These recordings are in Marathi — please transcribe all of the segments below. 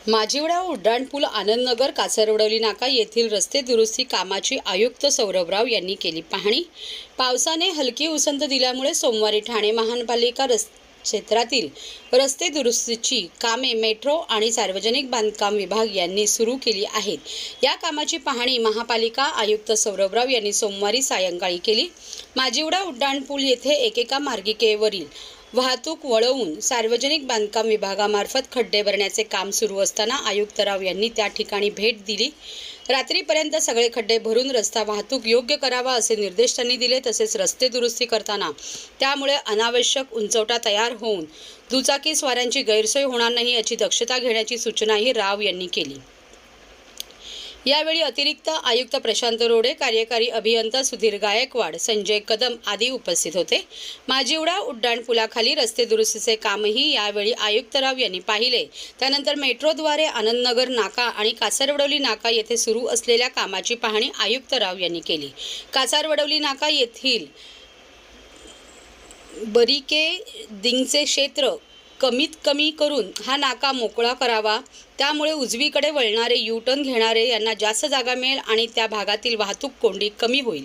माजिवडा उड्डाणपूल आनंदनगर कासरवडवली नाका येथील रस्ते दुरुस्ती कामाची आयुक्त सौरभराव यांनी केली पाहणी। पावसाने हलकी उसंत दिल्यामुळे सोमवारी ठाणे महानगरपालिका क्षेत्रातील रस्ते दुरुस्तीची कामे मेट्रो आणि सार्वजनिक बांधकाम विभाग यांनी सुरू केली आहेत। या कामाची पाहणी महापालिका आयुक्त सौरभराव यांनी सोमवारी सायंकाळी केली। माजिवडा उड्डाणपूल येथे एकेका मार्गिकेवरील वाहतूक वळवून सार्वजनिक बांधकाम विभागामार्फत खड्डे भरण्याचे काम सुरू असताना आयुक्तराव यांनी त्या ठिकाणी भेट दिली। रात्रीपर्यंत सगळे खड्डे भरून रस्ता वाहतूक योग्य करावा असे निर्देश त्यांनी दिले। तसेच रस्ते दुरुस्ती करताना त्यामुळे अनावश्यक उंचवटा तयार होऊन दुचाकी स्वारांची गैरसोय होणार नाही याची दक्षता घेण्याची सूचनाही राव यांनी केली। यावेळी अतिरिक्त आयुक्त प्रशांत रोडे, कार्यकारी अभियंता सुधीर गायकवाड, संजय कदम आदी उपस्थित होते। माजिवडा उड्डाणपुलाखाली रस्ते दुरुस्तीचे कामही यावेळी आयुक्तराव यांनी पाहिले। त्यानंतर मेट्रोद्वारे आनंदनगर नाका आणि कासरवडवली नाका येथे सुरू असलेल्या कामाची पाहणी आयुक्तराव यांनी केली। कासरवडवली नाका येथील बॅरिकेडिंगचे क्षेत्र कमीत कमी करून हा नाका मोकळा करावा। त्यामुळे उजवीकडे वळणारे यू-टर्न घेणारे यांना जास्त जागा मिळेल आणि त्या भागातील वाहतूक कोंडी कमी होईल।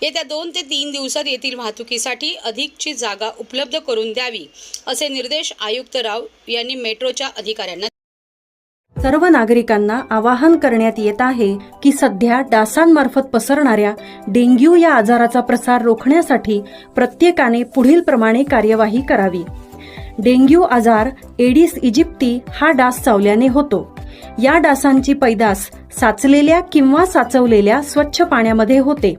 येत्या 2 ते 3 दिवसात येथील वाहतुकीसाठी अधिकची जागा उपलब्ध करून द्यावी असे निर्देश आयुक्तराव यांनी मेट्रोच्या अधिकाऱ्यांना। सर्व नागरिकांना आवाहन करण्यात येत आहे की सध्या डासांमार्फत पसरणाऱ्या डेंग्यू या आजाराचा प्रसार रोखण्यासाठी प्रत्येकाने पुढील प्रमाणे कार्यवाही करावी। डेंग्यू आजार एडिस इजिप्टी हा डास चावल्याने होतो। या डासांची पैदास साचलेल्या किंवा साचवलेल्या स्वच्छ पाण्यामध्ये होते।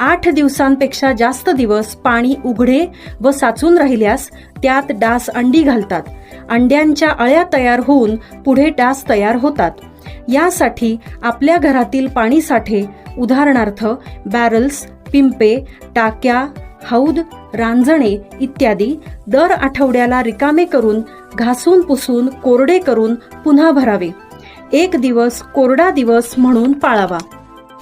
8 दिवसांपेक्षा जास्त दिवस पाणी उघडे व साचून राहिल्यास त्यात डास अंडी घालतात। अंड्यांच्या अळ्या तयार होऊन पुढे डास तयार होतात। यासाठी आपल्या घरातील पाणी साठे उदाहरणार्थ बॅरल्स, पिंपे, टाक्या, हौद, रांजणे इत्यादी दर आठवड्याला रिकामे करून घासून पुसून कोरडे करून पुन्हा भरावे। 1 दिवस कोरडा दिवस म्हणून पाळावा।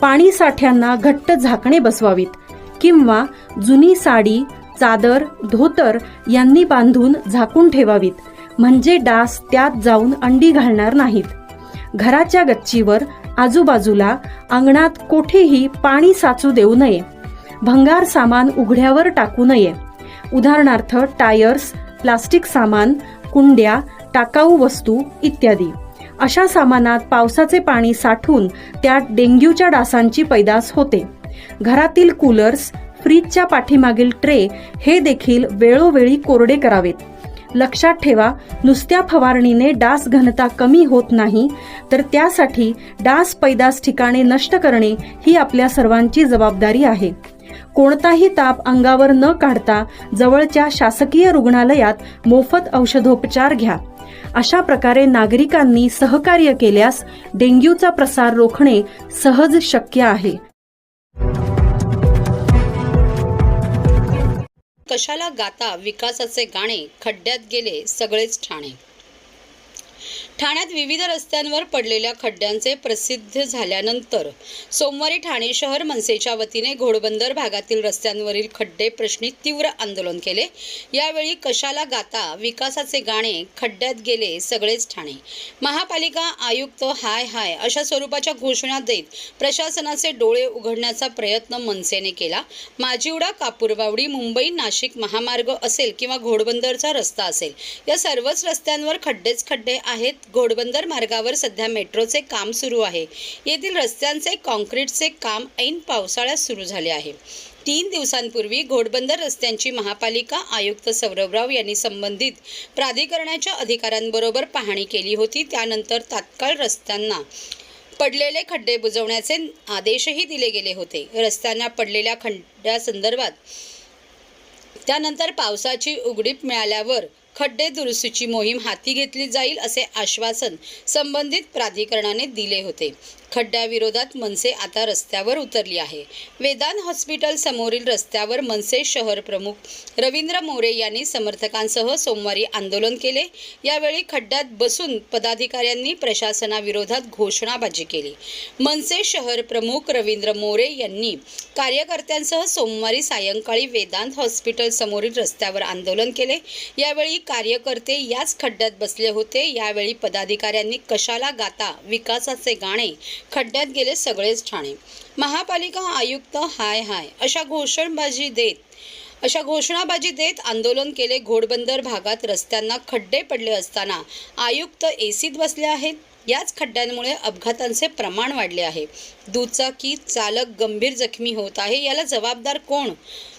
पाणी साठ्यांना घट्ट झाकणे बसवावीत किंवा जुनी साडी, चादर, धोतर यांनी बांधून झाकून ठेवावीत, म्हणजे डास त्यात जाऊन अंडी घालणार नाहीत। घराच्या गच्चीवर, आजूबाजूला, अंगणात कोठेही पाणी साचू देऊ नये। भंगार सामान उघड्यावर टाकू नये, उदाहरणार्थ टायर्स, प्लास्टिक सामान, कुंड्या, टाकाऊ वस्तू इत्यादी। अशा सामानात पावसाचे पाणी साठून त्यात डेंग्यूच्या डासांची पैदास होते। घरातील कूलर्स, फ्रीजच्या पाठीमागील ट्रे हे देखील वेळोवेळी कोरडे करावेत। लक्षात ठेवा, नुसत्या फवारणीने डास घनता कमी होत नाही, तर त्यासाठी डास पैदास ठिकाणे नष्ट करणे ही आपल्या सर्वांची जबाबदारी आहे। कोणताही ताप अंगावर न काढता जवळच्या शासकीय रुग्णालयात मोफत औषधोपचार घ्या। अशा प्रकारे नागरिकांनी सहकार्य केल्यास डेंग्यूचा प्रसार रोखणे सहज शक्य आहे। कशाला गाता विकासाचे गाणे, खड्ड्यात गेले सगळेच ठाणे। ठाण्यात विविध रस्त्यांवर पडलेल्या खड्ड्यांचे प्रसिद्ध झाल्यानंतर सोमवारी ठाणे शहर मनसेच्या वतीने घोडबंदर भागातील रस्त्यांवरील खड्डे प्रश्नी तीव्र आंदोलन केले। यावेळी कशाला गाता विकासाचे गाणे, खड्ड्यात गेले सगळेच ठाणे। महापालिका आयुक्त हाय हाय अशा स्वरूपाच्या घोषणा देत प्रशासनाचे डोळे उघडण्याचा प्रयत्न मनसेने केला। माजिवडा, कापूरबावडी, मुंबई नाशिक महामार्ग असेल किंवा घोडबंदरचा रस्ता असेल, या सर्वच रस्त्यांवर खड्डेच खड्डे आहेत। घोडबंदर मार्गावर सध्या मेट्रोचे काम सुरू आहे। येथील रस्त्यांचे कॉन्क्रीटचे काम ऐन पावसाळ्यात सुरू झाले आहे। 3 दिवसांपूर्वी घोडबंदर रस्त्यांची महापालिका आयुक्त सौरभराव यांनी संबंधित प्राधिकरणाच्या अधिकाऱ्यांबरोबर पाहणी केली होती। त्यानंतर तात्काळ रस्त्यांना पडलेले खड्डे बुजवण्याचे आदेशही दिले गेले होते। रस्त्यांना पडलेल्या खड्ड्यासंदर्भात त्यानंतर पावसाची उघडीप मिळाल्यावर खड्डे दुरुस्तीची मोहीम हाती घेतली जाईल असे आश्वासन संबंधित प्राधिकरणाने दिले होते। खड्ड्याविरोधात मनसे आता रस्त्यावर उतरली आहे. वेदांत हॉस्पिटल समोरील रस्त्यावर मनसे शहर प्रमुख रवींद्र मोरे यांनी समर्थकांसह सोमवारी आंदोलन केले. यावेळी खड्ड्यात बसून पदाधिकाऱ्यांनी प्रशासनाविरोधात घोषणाबाजी केली. मनसे शहर प्रमुख रवींद्र मोरे यांनी कार्यकर्त्यांसह सोमवारी सायंकाळी वेदांत हॉस्पिटल समोरील रस्त्यावर आंदोलन केले. यावेळी कार्यकर्ते याच खड्ड्यात बसले होते. यावेळी पदाधिकाऱ्यांनी कशाला गाता विकासाचे गाणे, खड्ड्यात गेले सगळेच ठाणे, महापालिका आयुक्त हाय हाय अशा घोषणाबाजी देत आंदोलन केले. घोडबंदर भागात रस्त्यांना खड्डे पडले असताना आयुक्त एसीत बसले आहेत. याच खड्ड्यांमुळे अपघातांचे प्रमाण वाढले आहे. दुचाकी चालक गंभीर जखमी होत आहे. याला जबाबदार कोण?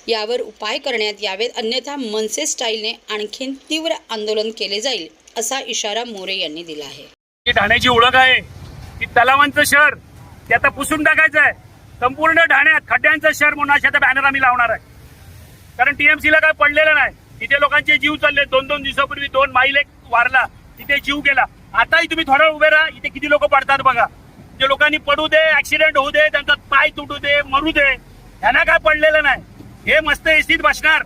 यावर उपाय करण्यात यावेत, अन्यथा मनसे स्टाईलने आणखीन तीव्र आंदोलन केले जाईल असा इशारा मोरे यांनी दिला आहे. ठाण्याची ओळख आहे की तलावांचं शहर, ते आता पुसून टाकायचं आहे. संपूर्ण ठाण्यात खड्ड्यांचं शहर म्हणून अशा बॅनर आम्ही लावणार आहे. कारण टीएमसीला काय पडलेलं नाही. तिथे लोकांचे जीव चालले. 2-2 दिवसापूर्वी 2 माईल एक वारला, तिथे जीव गेला. आताही तुम्ही थोडा उभे राहा, इथे किती लोक पडतात बघा. जे लोकांनी पडू दे, ऍक्सिडेंट होऊ दे, त्यांचा पाय तुटू दे, मरू दे, ह्यांना काय पडलेलं नाही. हे मस्त एसीत बसणार.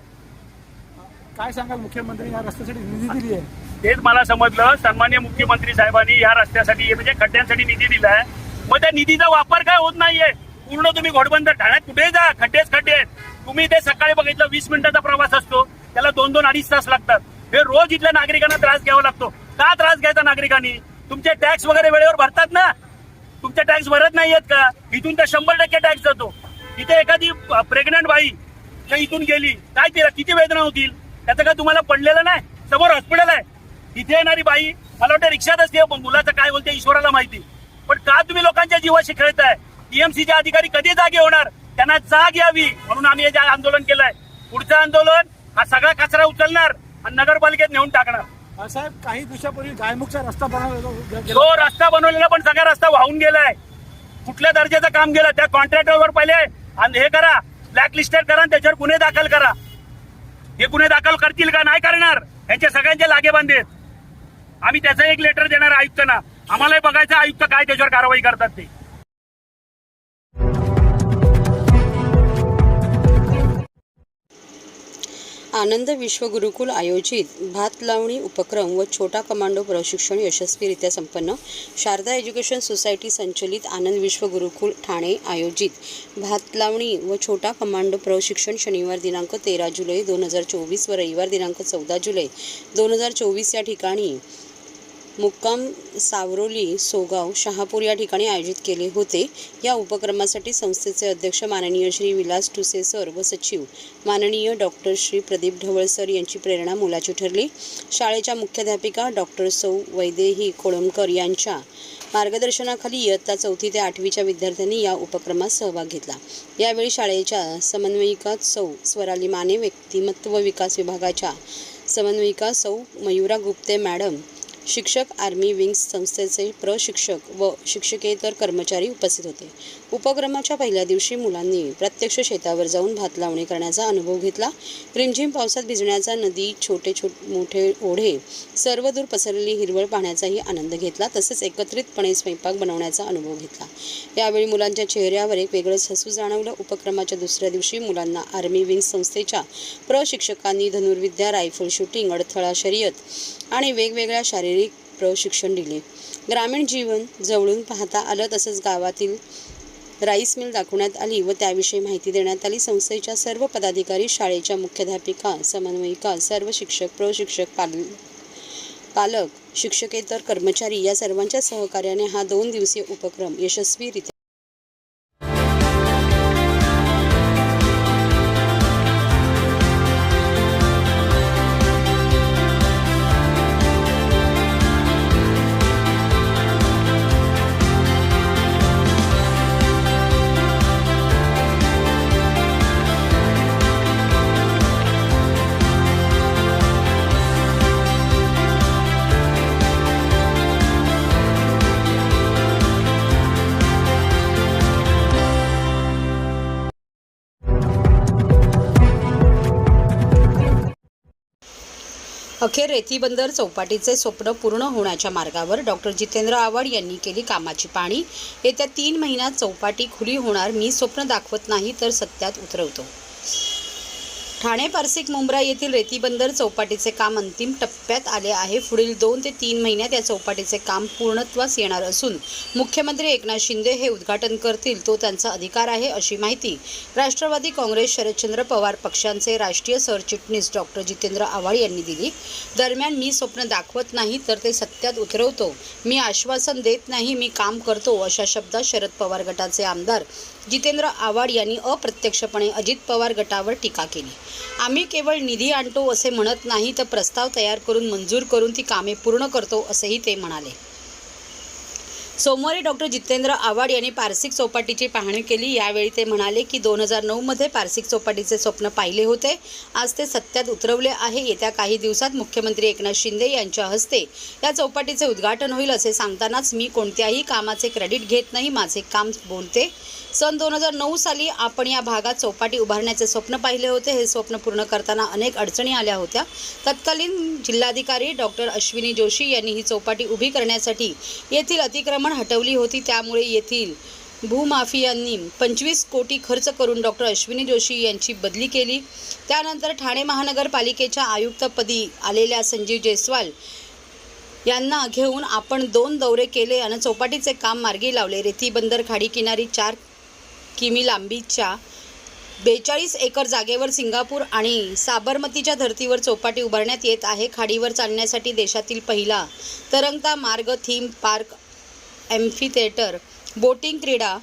काय सांगाल, मुख्यमंत्री या रस्त्यासाठी निधी दिली आहे? तेच मला समजलं. सन्माननीय मुख्यमंत्री साहेबांनी या रस्त्यासाठी म्हणजे खड्ड्यांसाठी निधी दिलाय. मग त्या निधीचा वापर काय होत नाहीये. पूर्ण तुम्ही घोडबंदर ठाण्यात कुठे जा, खड्डेच खड्डे आहेत. तुम्ही ते सकाळी बघितलं 20 मिनिटाचा प्रवास असतो, त्याला 2-2-2.5 तास लागतात. हे रोज इथल्या नागरिकांना त्रास घ्यावा लागतो. का त्रास घ्यायचा नागरिकांनी? तुमचे टॅक्स वगैरे वेळेवर भरतात ना. तुमचे टॅक्स भरत नाहीयेत का? इथून तर 100% टॅक्स जातो. इथे एखादी प्रेग्नंट बाई इथून गेली, काय तिला किती वेदना होतील? त्याचं काय तुम्हाला पडलेलं नाही? समोर हॉस्पिटल आहे. इथे येणारी बाई मला वाटतं रिक्षात असते. मुलाचं काय बोलते ईश्वराला माहिती. पण का तुम्ही लोकांच्या जीवाशी खेळताय? टीएमसीचे अधिकारी कधी जागे होणार? त्यांना जाग यावी म्हणून आम्ही हे आंदोलन केलंय. पुढचं आंदोलन हा सगळा कचरा उचलणार आणि नगरपालिकेत नेऊन टाकणार. साहेब, काही दिवसापूर्वी गायमुखचा रस्ता बनवला, तो रस्ता बनवलेला पण सगळा रस्ता वाहून गेलाय. कुठल्या दर्जाचं काम केलं? त्या कॉन्ट्रॅक्टरवर पहिले हे करा, ब्लॅकलिस्टेड करा, त्याच्यावर गुन्हे दाखल करा. हे गुन्हे दाखल करतील का? नाही करणार. यांचे सगळ्यांचे लागेबांधे आहेत. आम्ही त्याचं एक लेटर देणार आयुक्तांना. आम्हालाही बघायचं आयुक्त काय त्याच्यावर कारवाई करतात ते. आनंद विश्व गुरुकुल आयोजित भात लावणी उपक्रम व छोटा कमांडो प्रशिक्षण यशस्वीरित्या संपन्न. शारदा एज्युकेशन सोसायटी संचलित आनंद विश्व गुरुकुल ठाणे आयोजित भात लावणी व छोटा कमांडो प्रशिक्षण शनिवार दिनांक 13 जुलै 2024 व रविवार दिनांक 14 जुलै 2024 या ठिकाणी मुक्काम सावरोली, सोगाव, शहापूर या ठिकाणी आयोजित केले होते. या उपक्रमासाठी संस्थेचे अध्यक्ष माननीय श्री विलास टुसे सर व सचिव माननीय डॉक्टर श्री प्रदीप ढवळ सर यांची प्रेरणा मोलाची ठरली. शाळेच्या मुख्याध्यापिका डॉक्टर सौ वैदेही खोळंबकर यांच्या मार्गदर्शनाखाली इयत्ता 4थी ते 8वीच्या विद्यार्थ्यांनी या उपक्रमात सहभाग घेतला. यावेळी शाळेच्या समन्वयिका सौ स्वराली माने, व्यक्तिमत्व विकास विभागाच्या समन्वयिका सौ मयुरा गुप्ते मॅडम, शिक्षक, आर्मी विंग्स संस्थेचे प्रशिक्षक व शिक्षकेतर कर्मचारी उपस्थित होते. उपक्रमाच्या पहिल्या दिवशी मुलांनी प्रत्यक्ष शेतावर जाऊन भात लावणी करण्याचा अनुभव घेतला. रिमझिम पावसात भिजण्याचा, नदी, छोटे मोठे ओढे, सर्वदूर पसरलेली हिरवळ पाहण्याचाही आनंद घेतला. तसेच एकत्रितपणे स्वयंपाक बनवण्याचा अनुभव घेतला. यावेळी मुलांच्या चेहऱ्यावर एक वेगळंच हसू जाणवलं. उपक्रमाच्या दुसऱ्या दिवशी मुलांना आर्मी विंग्स संस्थेच्या प्रशिक्षकांनी धनुर्विद्या, रायफल शूटिंग, अडथळा शर्यत आणि वेगवेगळ्या शारीरिक प्रशिक्षण दिले. ग्रामीण जीवन जवळून पाहता आलं. तसंच गावातील राईस मिल दाखवण्यात आली व त्याविषयी माहिती देण्यात आली. संस्थेच्या सर्व पदाधिकारी, शाळेच्या मुख्याध्यापिका, समन्वयिका, सर्व शिक्षक, प्रशिक्षक, पालक, शिक्षकेतर कर्मचारी या सर्वांच्या सहकार्याने हा 2 दिवसीय उपक्रम यशस्वीरित्या अखेर रेती बंदर चौपाटीचे स्वप्न पूर्ण होण्याच्या मार्गावर डॉक्टर जितेंद्र आव्हाड यांनी केली कामाची पाहणी. येत्या 3 महिन्यात चौपाटी खुली होणार. मी स्वप्न दाखवत नाही तर सत्यात उतरवतो. ठाणे पारसिक मुंब्रा येथील रेती बंदर चौपाटीचे काम अंतिम टप्प्यात आले आहे. पुढील 2 ते 3 महिन्यात या चौपाटीचे काम पूर्णत्वास येणार असून मुख्यमंत्री एकनाथ शिंदे हे उद्घाटन करतील. तो त्यांचा अधिकार आहे, अशी माहिती राष्ट्रवादी काँग्रेस शरदचंद्र पवार पक्षांचे राष्ट्रीय सरचिटणीस डॉक्टर जितेंद्र आव्हाड यांनी दिली. दरम्यान मी स्वप्न दाखवत नाही तर ते सत्यात उतरवतो. मी आश्वासन देत नाही, मी काम करतो, अशा शब्दात शरद पवार गटाचे आमदार जितेंद्र आव्हाड यांनी अप्रत्यक्षपणे अजित पवार गटावर टीका केली. आम्ही केवळ निधी आणतो असे म्हणत नाही, तर प्रस्ताव तयार करून मंजूर करून ती कामे पूर्ण करतो, असेही ते म्हणाले. सोमवारी डॉक्टर जितेंद्र आव्हाड यांनी पारसिक चौपाटीची पाहणी केली. यावेळी ते म्हणाले की 2009 पारसिक चौपाटीचे स्वप्न पाहिले होते. आज ते सत्यात उतरवले आहे. येत्या काही दिवसात मुख्यमंत्री एकनाथ शिंदे यांच्या हस्ते या चौपाटीचे उद्घाटन होईल, असे सांगतानाच मी कोणत्याही कामाचे क्रेडिट घेत नाही, माझे काम बोलते. सन 2009 साली आपण या भागात चौपाटी उभारण्याचे स्वप्न पाहिले होते. हे स्वप्न पूर्ण करताना अनेक अडचणी आल्या होत्या. तत्कालीन जिल्हाधिकारी डॉक्टर अश्विनी जोशी यांनी ही चौपाटी उभी करण्यासाठी येथील अतिक्रमण हटवली होती. त्यामुळे येथील भूमाफियांनी 25 कोटी खर्च करून डॉक्टर अश्विनी जोशी यांची बदली केली. त्यानंतर ठाणे महानगरपालिकेच्या आयुक्तपदी आलेल्या संजीव जयस्वाल यांना घेऊन आपण 2 दौरे केले आणि चौपाटीचे काम मार्गी लावले. रेती बंदर खाडी किनारी 4 किमी लांबीच्या 42 एकर जागेवर सिंगापूर आणि साबरमतीच्या धर्तीवर चौपाटी उभारण्यात येत आहे. खाडीवर चालण्यासाठी देशातील पहिला तरंगता मार्ग, theme park, amphi theatre, boating, क्रीडा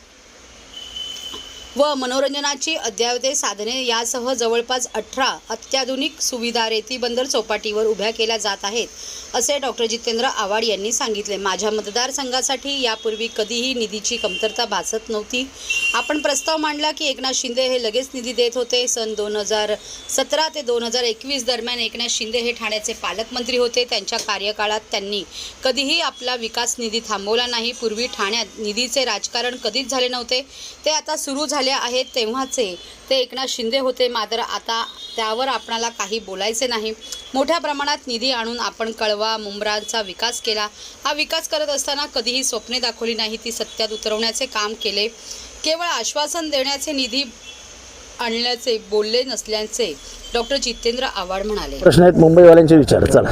व मनोरंजनाची अद्ययावत साधने यासह जवळपास 18 अत्याधुनिक सुविधा रेती बंदर चौपाटीवर उभ्या केल्या जात आहेत, असे डॉक्टर जितेंद्र आव्हाड यांनी सांगितले. माझ्या मतदारसंघासाठी यापूर्वी कधीही निधीची कमतरता भासत नव्हती. आपण प्रस्ताव मांडला की एकनाथ शिंदे हे लगेच निधी देत होते. सन 2017 ते 2021 दरम्यान एकनाथ शिंदे हे ठाण्याचे पालकमंत्री होते. त्यांच्या कार्यकाळात त्यांनी कधीही आपला विकास निधी थांबवला नाही. पूर्वी ठाण्यात निधीचे राजकारण कधीच झाले नव्हते. ते आता सुरू झाले आहेत. तेव्हाचे ते एकनाथ शिंदे होते, मात्र आता त्यावर आपणाला काही बोलायचे नाही. मोठ्या प्रमाणात निधी आणून आपण कळवा मुंब्राचा विकास केला. हा विकास करत असताना कधीही स्वप्ने दाखवली नाही, ती सत्यात उतरवण्याचे काम केले. केवळ आश्वासन देण्याचे, निधी आणल्याचे बोलले नसल्याचे डॉक्टर जितेंद्र आव्हाड म्हणाले. प्रश्न आहेत मुंबईवाल्यांचे विचार. चला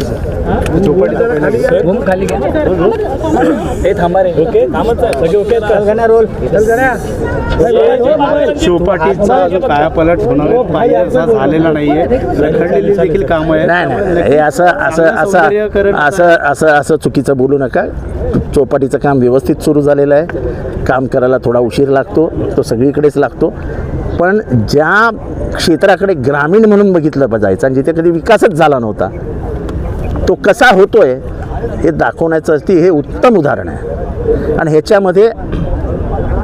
चौपाटीचा जो कायापालट होणार झालेला नाहीये, रखडलेली देखील काम आहे. नाही हे असं चुकीचं बोलू नका. चौपाटीचं काम व्यवस्थित सुरू झालेलं आहे. काम करायला थोडा उशीर लागतो, तो सगळीकडेच लागतो, पण ज्या क्षेत्राकडे ग्रामीण म्हणून बघितलं जायचं आणि जिथे कधी विकासच झाला नव्हता, तो कसा होतोय हे दाखवण्याचं हे उत्तम उदाहरण आहे. आणि ह्याच्यामध्ये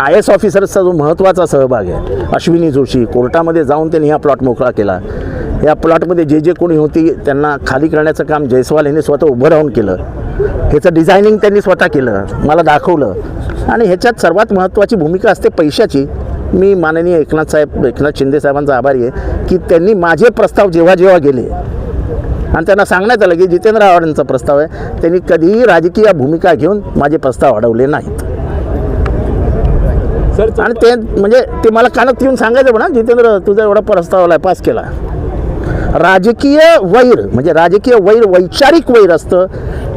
IAS ऑफिसर्सचा जो महत्त्वाचा सहभाग आहे. अश्विनी जोशी कोर्टामध्ये जाऊन त्यांनी हा प्लॉट मोकळा केला. या प्लॉटमध्ये जे कोणी होती त्यांना खाली करण्याचं काम जयस्वाल यांनी स्वतः उभं राहून केलं. ह्याचं डिझायनिंग त्यांनी स्वतः केलं, मला दाखवलं. आणि ह्याच्यात सर्वात महत्त्वाची भूमिका असते पैशाची. मी माननीय एकनाथ शिंदे साहेबांचा आभारी आहे की त्यांनी माझे प्रस्ताव जेव्हा गेले आणि त्यांना सांगण्यात आलं की जितेंद्र आव्हाडांचा प्रस्ताव आहे, त्यांनी कधीही राजकीय भूमिका घेऊन माझे प्रस्ताव अडवले नाहीत. आणि ते म्हणजे ते मला कानात येऊन सांगायचं म्हणा, जितेंद्र तुझा एवढा प्रस्ताव आला पास केला. राजकीय वैर म्हणजे राजकीय वैर वैचारिक वैर असतं,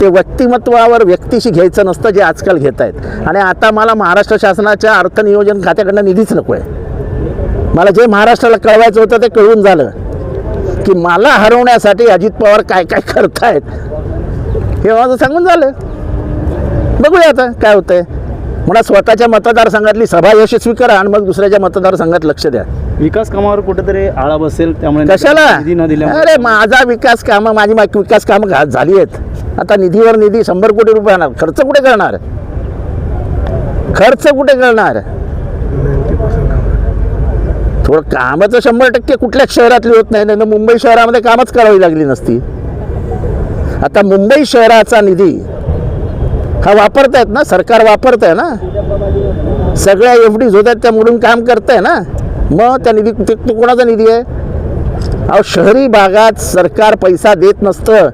ते व्यक्तिमत्वावर व्यक्तीशी घ्यायचं नसतं, जे आजकाल घेत आहेत. आणि आता मला महाराष्ट्र शासनाच्या अर्थनियोजन खात्याकडनं निधीच नको आहे. मला जे महाराष्ट्राला कळवायचं होतं ते कळून झालं की मला हरवण्यासाठी अजित पवार काय काय करतायत हे माझं सांगून झालं. बघूया आता काय होतंय. म्हणा स्वतःच्या मतदारसंघातली सभा यशस्वी करा आणि मग दुसऱ्याच्या मतदारसंघात लक्ष द्या. विकास कामावर कुठेतरी आळा बसेल, त्यामुळे कशाला निधी न दिल्यामुळे. अरे माझा विकास कामं माझी विकास कामं झाली आहेत. आता निधीवर निधी 100 कोटी रुपये आणणार. खर्च कुठे करणार? थोडं कामाचं 100% कुठल्याच शहरातली होत नाही. ना मुंबई शहरामध्ये कामच करावी लागली नसती. आता मुंबई शहराचा निधी हा वापरतायत ना, सरकार वापरतंय ना. सगळ्या FDs होत आहेत त्या मोडून काम करतंय ना. मग त्या निधी तो कोणाचा निधी आहे? अहो शहरी भागात सरकार पैसा देत नसतं,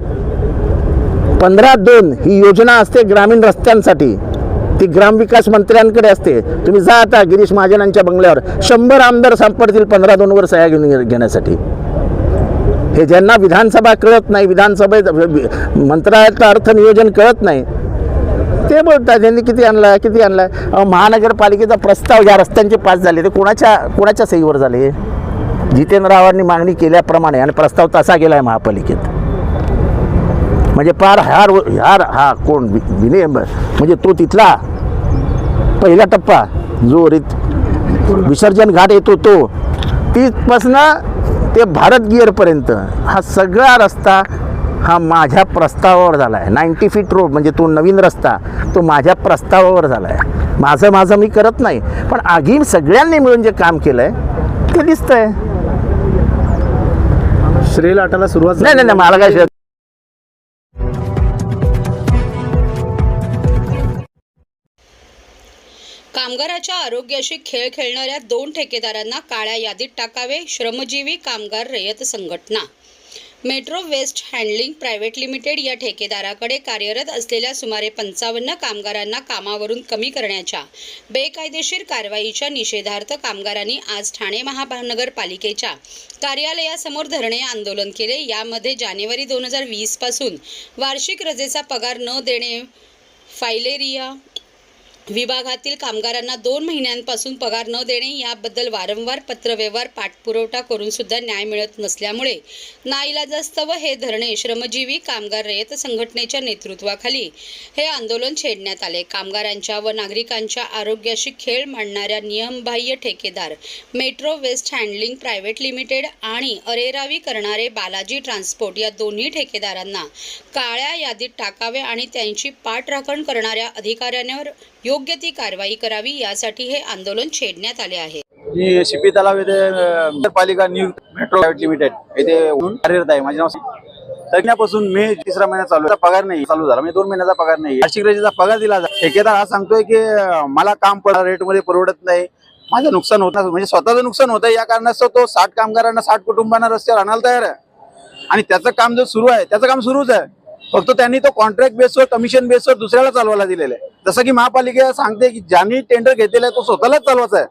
15-2 ही योजना असते ग्रामीण रस्त्यांसाठी, ती ग्रामविकास मंत्र्यांकडे असते. तुम्ही जा आता गिरीश महाजनांच्या बंगल्यावर 100 आमदार सापडतील 15-2 वर सह्या घेण्यासाठी. हे ज्यांना विधानसभा कळत नाही, विधानसभेत मंत्रालयातलं अर्थ नियोजन कळत नाही, ते बोलतात त्यांनी किती आणलाय किती आणलाय. महानगरपालिकेचा प्रस्ताव या रस्त्यांचे पास झाले ते कोणाच्या सहीवर झाले? जितेंद्र आव्हाडांनी मागणी केल्याप्रमाणे आणि प्रस्ताव तसा गेलाय महापालिकेत. म्हणजे पार हा कोण विनय म्हणजे तो तिथला पहिला टप्पा जो विसर्जन घाट येतो तो तिथपासनं ते भारत गिअरपर्यंत हा सगळा रस्ता हा माझ्या प्रस्तावावर झाला आहे. 90 फीट रोड म्हणजे तो नवीन रस्ता तो माझ्या प्रस्तावावर झाला आहे. माझं मी करत नाही, पण आगी सगळ्यांनी मिळून जे काम केलं आहे ते दिसतंय. श्रेय लाटाला सुरुवात नाही मला काय कामगाराच्या आरोग्याशी खेळ खेळणाऱ्या 2 ठेकेदारांना काळ्या यादीत टाकावे. श्रमजीवी कामगार रयत संघटना. Metro Waste Handling Private Limited या ठेकेदाराकडे कार्यरत असलेल्या सुमारे 55 कामगारांना कामावरून कमी करण्याच्या बेकायदेशीर कारवाईच्या निषेधार्थ कामगारांनी आज ठाणे महानगरपालिकेच्या कार्यालयासमोर धरणे आंदोलन केले. यामध्ये जानेवारी 2020 पासून वार्षिक रजेचा पगार न देणे, फायलेरिया विभागातील कामगारांना 2 महिन्यांपासून पगार न देणे याबद्दल वारंवार पत्रव्यवहार पाठपुरवठा करून सुद्धा न्याय मिळत नसल्यामुळे नाईलाजास्तव हे धरणे श्रमजीवी कामगार रयत संघटनेच्या नेतृत्वाखाली हे आंदोलन छेडण्यात आले. कामगारांच्या व नागरिकांच्या आरोग्याशी खेळ मांडणाऱ्या नियमबाह्य ठेकेदार Metro Waste Handling Private Limited आणि अरेरावी करणारे बालाजी ट्रान्सपोर्ट या दोन्ही ठेकेदारांना काळ्या यादीत टाकावे आणि त्यांची पाठराखण करणाऱ्या अधिकाऱ्यांवर योग्य ती कारवाई करावी, यासाठी हे आंदोलन छेडण्यात आले आहे. मी शिपी तलाव येथे नगरपालिका नियुक्त मेट्रो प्रायव्हेट लिमिटेड येथे कार्यरत आहे. माझे नाव तज्ञापासून मे 3रा महिना चालू आहे. पगार नाही चालू झाला, म्हणजे 2 महिन्याचा पगार नाही. वार्षिक रजेचा पगार दिला जातो. ठेकेदार हा सांगतोय की मला काम रेट मध्ये परवडत नाही, माझं नुकसान होत नाही, म्हणजे स्वतःचं नुकसान होतं. या कारणास्तव तो 60 कामगारांना 60 कुटुंबांना रस्त्यावर आणायला तयार आहे आणि त्याचं काम जो सुरू आहे त्याचं काम सुरूच आहे. फक्त त्यांनी तो कॉन्ट्रॅक्ट बेसवर कमिशन बेसवर दुसऱ्याला चालवायला दिलेलं आहे. जसं की महापालिका सांगते की ज्यांनी टेंडर घेतलेलं आहे तो स्वतःलाच चालवायचा आहे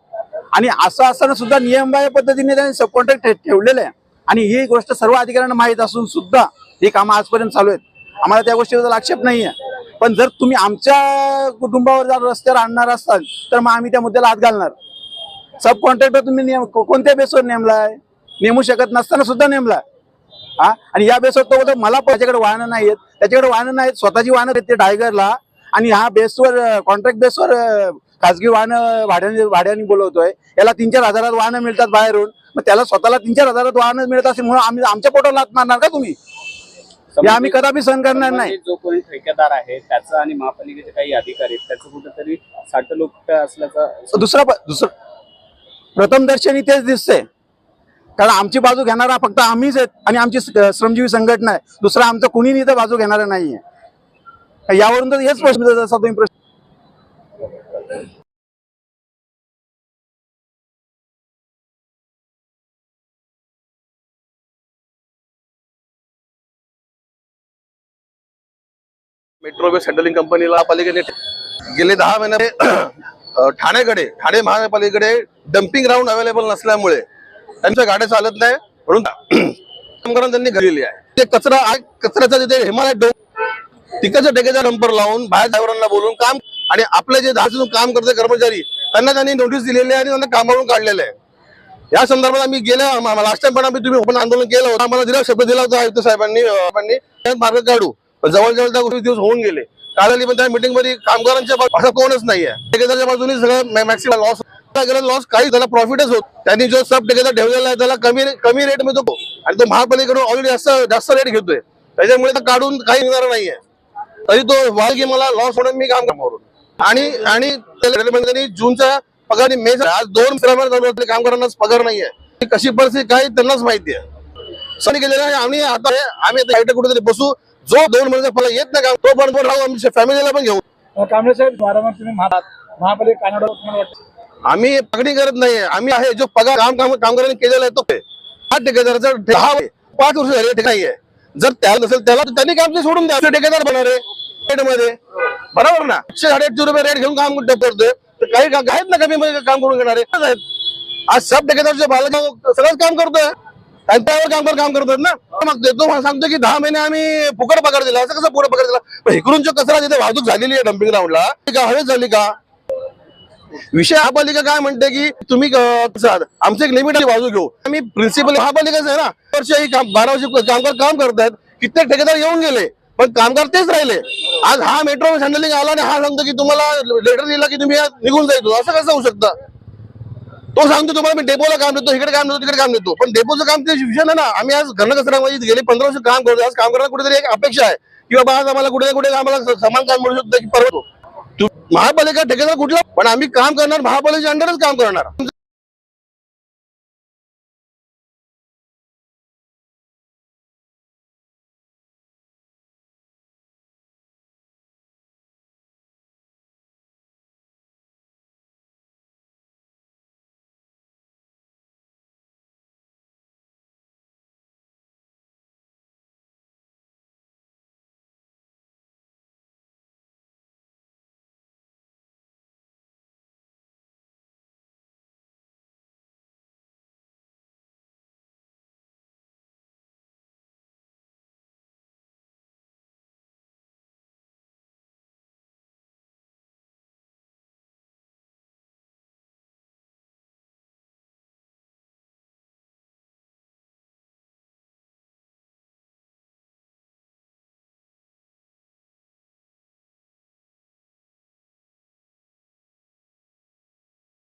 आणि असं असताना सुद्धा नियमबाह्य पद्धतीने त्यांनी सब कॉन्ट्रॅक्ट ठेवलेलं आहे आणि ही गोष्ट सर्व अधिकाऱ्यांना माहीत असून सुद्धा ही कामं आजपर्यंत चालू आहेत. आम्हाला त्या गोष्टीबद्दल आक्षेप नाही आहे, पण जर तुम्ही आमच्या कुटुंबावर जर रस्त्यावर आणणार असाल तर मग आम्ही त्या मुद्द्याला हात घालणार. सब कॉन्ट्रॅक्टर तुम्ही कोणत्या बेसवर नेमलाय? नेमू शकत नसताना सुद्धा नेमलाय. हा, आणि या बेसवर तो मला त्याच्याकडे वाहनं नाही आहेत, त्याच्याकडे वाहनं नाहीत, स्वतःची वाहनं आहेत ते टायगरला, आणि हा बेसवर कॉन्ट्रॅक्ट बेसवर खासगी वाहनं भाड्याने बोलवतोय. याला 3-4 हजारात वाहनं मिळतात बाहेरून, मग त्याला स्वतःला 3-4 हजारात वाहनं मिळत असेल म्हणून आम्ही आमच्या पोटावर लाथ मारणार का तुम्ही? हे आम्ही कदापि सहन करणार नाही. जो कोणी ठेकेदार आहे त्याचा आणि महापालिकेचे काही अधिकारी आहेत त्याचं कुठेतरी साठलोक असल्याचं दुसरं प्रथमदर्शनी तेच दिसतंय. कारण आमची बाजू घेणारा फक्त आम्हीच आहेत आणि आमची श्रमजीवी संघटना आहे. दुसरा आमचं कुणी इथं बाजू घेणारा नाहीये. यावरून तर हेच प्रश्न जसा तुम्ही प्रश्न मेट्रो वेस्ट हँडलिंग कंपनीला पालिकेने गेले 10 महिने ठाणे महानगरपालिकेकडे डम्पिंग ग्राउंड अवेलेबल नसल्यामुळे त्यांच्या गाड्या चालत नाही म्हणून कामगारांना त्यांनी घडलेली आहे. ते कचऱ्याचा तिथे हिमालय तिकडचा ठेकेदार डंपर लावून बाहेर ड्रायव्हरांना बोलून काम आणि आपले जे दाखवून काम करते कर्मचारी त्यांना त्यांनी नोटीस दिलेली आहे आणि त्यांना कामावरून काढलेलं आहे. या संदर्भात आम्ही गेल्या लास्ट टाइम पण तुम्ही ओपन आंदोलन केलं होतं, आम्हाला शब्द दिला होता आयुक्त साहेबांनी त्यात मार्ग काढू, जवळजवळ त्या गोष्टी दिवस होऊन गेले. काल पण त्या मीटिंग मध्ये कामगारांच्या असं कोणच नाहीये. ठेकेदारच्या बाजूने सगळं मॅक्सिमम लॉस काही त्याला प्रॉफिटच होत. त्यांनी जो सब ठेकेदार ठेवलेला आहे त्याला कमी रेट मध्ये देतो आणि तो महापालिकेकडून ऑलरेडी जास्त रेट घेतोय, त्याच्यामुळे काढून काही निघणार नाहीये. तरी तो वाल की मला लॉस म्हणून मी काम कामावरून आणि त्यांनी जूनच्या पगार मे आज 2 कामगारांनाच पगार नाहीये. कशी परिस्थिती काय त्यांनाच माहिती आहे. सनी केलेलं आहे. आम्ही कुठेतरी बसू, जो 2 महिन्याचा पगार येत नाही तो पण राहू, आमच्या फॅमिलीला पण घेऊ. आम्ही मागणी करत नाहीये, आम्ही आहे जो पगार कामगारांनी केलेला आहे तो 8 ठेकेदाराचा 5 वर्ष झाले नाहीये. जर त्याला नसेल त्याला तर त्यांनी काम ते सोडून द्या, ठेकेदार बनणार आहे मध्ये, बरोबर ना. 850 रुपये रेट घेऊन काम करतोय, तर काही आहेत ना कमी काम करून घेणारे आहेत. आज सब ठेकेदारचे बालक सगळंच काम करतोय, त्यांच्यावर काम करतात ना. मग देतो सांगतो की 10 महिने आम्ही फुकट पगार दिला, असं कसं फुकट पगार दिला? पण इकडून जो कचरा तिथे वाहतूक झालेली आहे डम्पिंग ग्राउंडला, हवेच झाली का? विषय महापालिका काय म्हणते की तुम्ही आमचं एक लिमिट बाजू घेऊ. आम्ही प्रिन्सिपल महापालिकाच आहे ना, 12 वर्ष कामगार काम करतायत, कित्येक ठेकेदार येऊन गेले पण कामगार तेच राहिले. आज हा मेट्रो हँडलिंग आला आणि हा सांगतो की तुम्हाला लेटर दिला की तुम्ही निघून जायचो, असं कसं होऊ शकतं? तो सांगतो तुम्हाला मी डेपोला काम देतो, इकडे काम देतो, तिकडे काम देतो, पण डेपोचं काम ते विषय नाही ना. आम्ही आज घनकचऱ्यामध्ये गेले 15 वर्ष काम करतो. आज कामगारांना कुठेतरी एक अपेक्षा आहे की बाबा आज आम्हाला कुठे कुठे आम्हाला समान काम मिळू शकतं की परवतो. महापालिका ठेकेदार कुठला, पण आम्ही काम करणार महापालिकेच्या अंडरच काम करणार.